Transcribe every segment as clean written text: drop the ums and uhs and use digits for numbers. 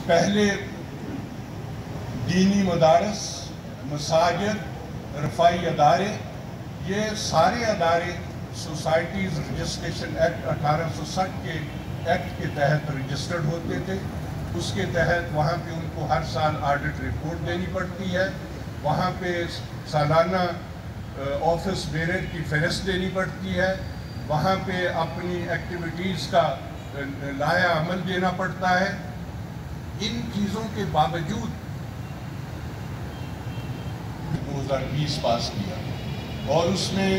پہلے دینی مدارس، مساجد، رفائی ادارے، یہ سارے ادارے سوسائٹیز رجسٹریشن ایکٹ 1860 کے ایکٹ کے تحت رجسٹرڈ ہوتے تھے۔ اس کے تحت وہاں پہ ان کو ہر سال آڈٹ رپورٹ دینی پڑتی ہے، وہاں پہ سالانہ آفس بیرر کی فہرست دینی پڑتی ہے، وہاں پہ اپنی ایکٹیویٹیز کا لائحہ عمل دینا پڑتا ہے۔ ان چیزوں کے باوجود 2020 پاس کیا اور اس میں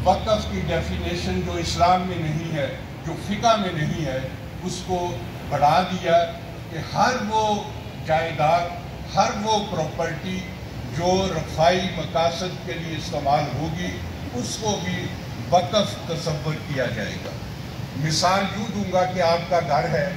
وقف کی ڈیفینیشن جو اسلام میں نہیں ہے، جو فقہ میں نہیں ہے، اس کو بڑھا دیا کہ ہر وہ جائیداد، ہر وہ پراپرٹی جو رفائی مقاصد کے لیے استعمال ہوگی، اس کو بھی وقف تصور کیا جائے گا۔ مثال یوں دوں گا کہ آپ کا گھر ہے،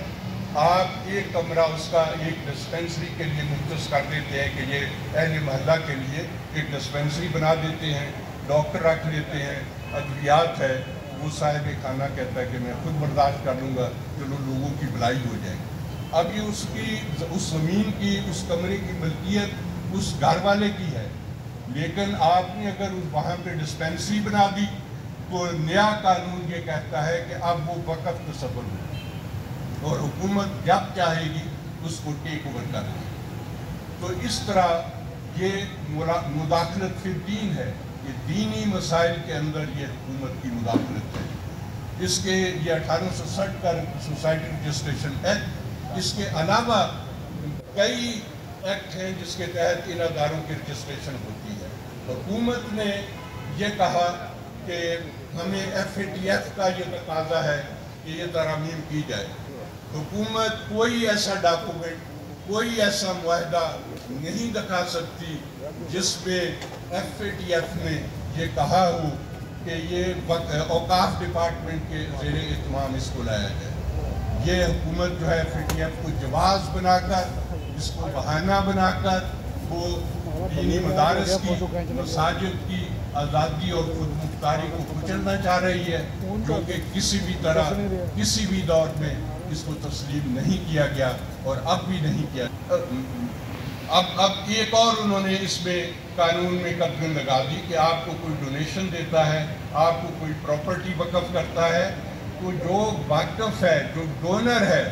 آپ ایک کمرہ اس کا ایک ڈسپینسری کے لیے مختص کر دیتے ہیں کہ یہ اہل محلہ کے لیے ایک ڈسپینسری بنا دیتے ہیں، ڈاکٹر رکھ لیتے ہیں، ادویات ہے، وہ صاحب خانہ کہتا ہے کہ میں خود برداشت کر لوں گا، چلو لوگوں کی بھلائی ہو جائے گی۔ اب یہ اس زمین کی، اس کمرے کی ملکیت اس گھر والے کی ہے، لیکن آپ نے اگر وہاں پہ ڈسپینسری بنا دی تو نیا قانون یہ کہتا ہے کہ اب وہ وقف تصور ہو اور حکومت جب چاہے گی اس کو ٹیک اوور کر لے۔ تو اس طرح یہ مداخلت فی الدین ہے، یہ دینی مسائل کے اندر یہ حکومت کی مداخلت ہے۔ اس کے یہ 1860 کا سوسائٹی رجسٹریشن ایکٹ، اس کے علاوہ کئی ایکٹ ہیں جس کے تحت ان اداروں کی رجسٹریشن ہوتی ہے۔ حکومت نے یہ کہا کہ ہمیں FATF کا یہ تقاضا ہے کہ یہ ترامیم کی جائے۔ حکومت کوئی ایسا ڈاکومنٹ، کوئی ایسا معاہدہ نہیں دکھا سکتی جس میں FATF نے یہ کہا ہو کہ یہ اوقاف ڈپارٹمنٹ کے زیر اہتمام اس کو لایا جائے۔ یہ حکومت جو ہے FATF کو جواز بنا کر، اس کو بہانہ بنا کر وہ دینی مدارس کی، مساجد کی آزادی اور خود مختاری کو کچلنا چاہ رہی ہے، جو کہ کسی بھی طرح، کسی بھی دور میں اس کو تسلیم نہیں کیا گیا اور اب بھی نہیں کیا۔ اب ایک اور انہوں نے اس میں قانون میں قدغن لگا دی کہ آپ کو کوئی ڈونیشن دیتا ہے، آپ کو کوئی پراپرٹی وقف کرتا ہے، تو جو واقف ہے، جو ڈونر ہے،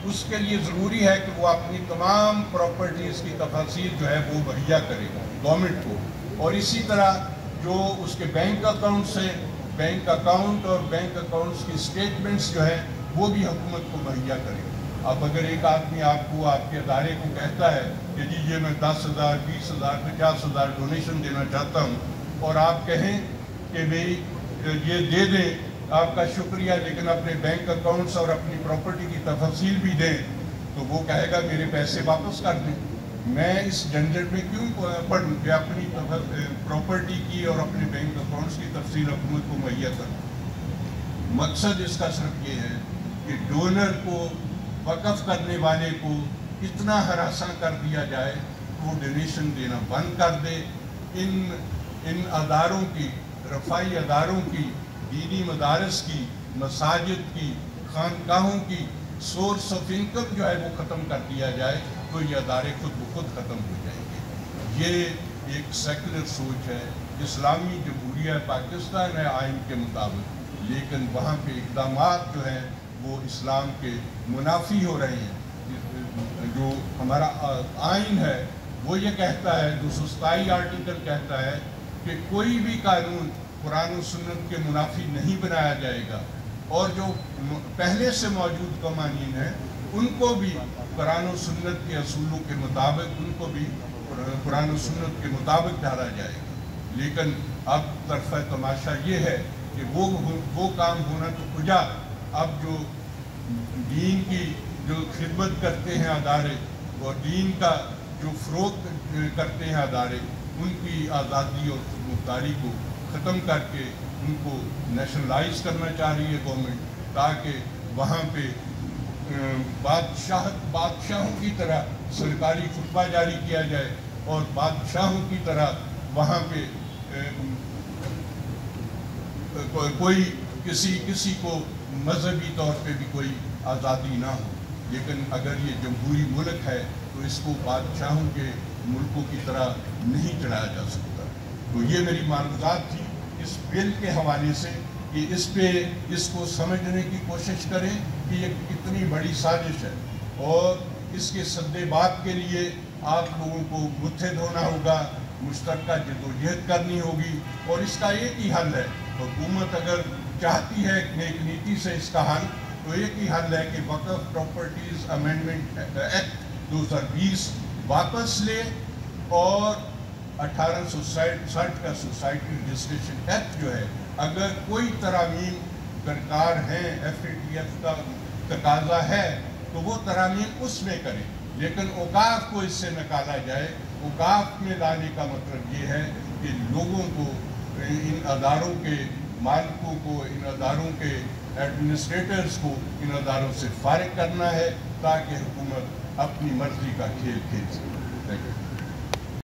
اس کے لیے ضروری ہے کہ وہ اپنی تمام پراپرٹیز کی تفاصیل جو ہے وہ مہیا کرے گورنمنٹ کو، اور اسی طرح جو اس کے بینک اکاؤنٹ سے، بینک اکاؤنٹ اور بینک اکاؤنٹس کی سٹیٹمنٹس جو ہیں وہ بھی حکومت کو مہیا کرے۔ اب اگر ایک آدمی آپ کو، آپ کے ادارے کو کہتا ہے کہ جی یہ میں 10,000 20,000 50,000 ڈونیشن دینا چاہتا ہوں، اور آپ کہیں کہ بھئی یہ دے دیں، آپ کا شکریہ، لیکن اپنے بینک اکاؤنٹس اور اپنی پراپرٹی کی تفاصیل بھی دیں، تو وہ کہے گا میرے پیسے واپس کر دیں۔ میں اس جھنجھٹ میں کیوں پڑوں کہ اپنی پراپرٹی کی اور اپنے بینک اکاؤنٹس کی تفصیل حکومت کو مہیا کروں۔ مقصد اس کا صرف یہ ہے کہ ڈونر کو، وقف کرنے والے کو اتنا ہراساں کر دیا جائے کہ وہ ڈونیشن دینا بند کر دے۔ ان اداروں کی، رفائی اداروں کی، دینی مدارس کی، مساجد کی، خانقاہوں کی سورس آف انکم جو ہے وہ ختم کر دیا جائے، تو یہ ادارے خود بخود ختم ہو جائیں گے۔ یہ ایک سیکولر سوچ ہے، اسلامی جمہوریہ پاکستان ہے آئین کے مطابق، لیکن وہاں پہ اقدامات جو ہیں وہ اسلام کے منافی ہو رہے ہیں۔ جو ہمارا آئین ہے وہ یہ کہتا ہے، 227 آرٹیکل کہتا ہے کہ کوئی بھی قانون قرآن و سنت کے منافی نہیں بنایا جائے گا، اور جو پہلے سے موجود قوانین ہیں ان کو بھی قرآن و سنت کے اصولوں کے مطابق، ان کو بھی قرآن و سنت کے مطابق ڈالا جائے گا۔ لیکن اب طرفہ تماشا یہ ہے کہ وہ کام ہونا تو کجا، اب جو دین کی جو خدمت کرتے ہیں ادارے اور دین کا جو فروغ کرتے ہیں ادارے، ان کی آزادی اور خود مختاری کو ختم کر کے ان کو نیشنلائز کرنا چاہ رہی ہے گورنمنٹ، تاکہ وہاں پہ بادشاہوں کی طرح سرکاری خطبہ جاری کیا جائے اور بادشاہوں کی طرح وہاں پہ کوئی کسی کو مذہبی طور پہ بھی کوئی آزادی نہ ہو۔ لیکن اگر یہ جمہوری ملک ہے تو اس کو بادشاہوں کے ملکوں کی طرح نہیں چلایا جا سکتا۔ تو یہ میری معلومات تھی اس بل کے حوالے سے کہ اس کو سمجھنے کی کوشش کریں کہ یہ کتنی بڑی سازش ہے، اور اس کے سدبات کے لیے آپ لوگوں کو متحد ہونا ہوگا، مشترکہ جدوجہد کرنی ہوگی، اور اس کا ایک ہی حل ہے۔ حکومت اگر چاہتی ہے نیک نیتی سے اس کا حل، تو ایک ہی حل ہے کہ وقف پراپرٹیز امینڈمنٹ ایکٹ 2020 واپس لے، اور 1860 کا سوسائٹی رجسٹریشن ایکٹ جو ہے، اگر کوئی ترامیم درکار ہیں، FATF کا تقاضا ہے تو وہ ترامیم اس میں کریں، لیکن اوقاف کو اس سے نکالا جائے۔ اوقاف میں لانے کا مطلب یہ ہے کہ لوگوں کو، ان اداروں کے مالکوں کو، ان اداروں کے ایڈمنسٹریٹرز کو ان اداروں سے فارغ کرنا ہے، تاکہ حکومت اپنی مرضی کا کھیل کھیل سکے۔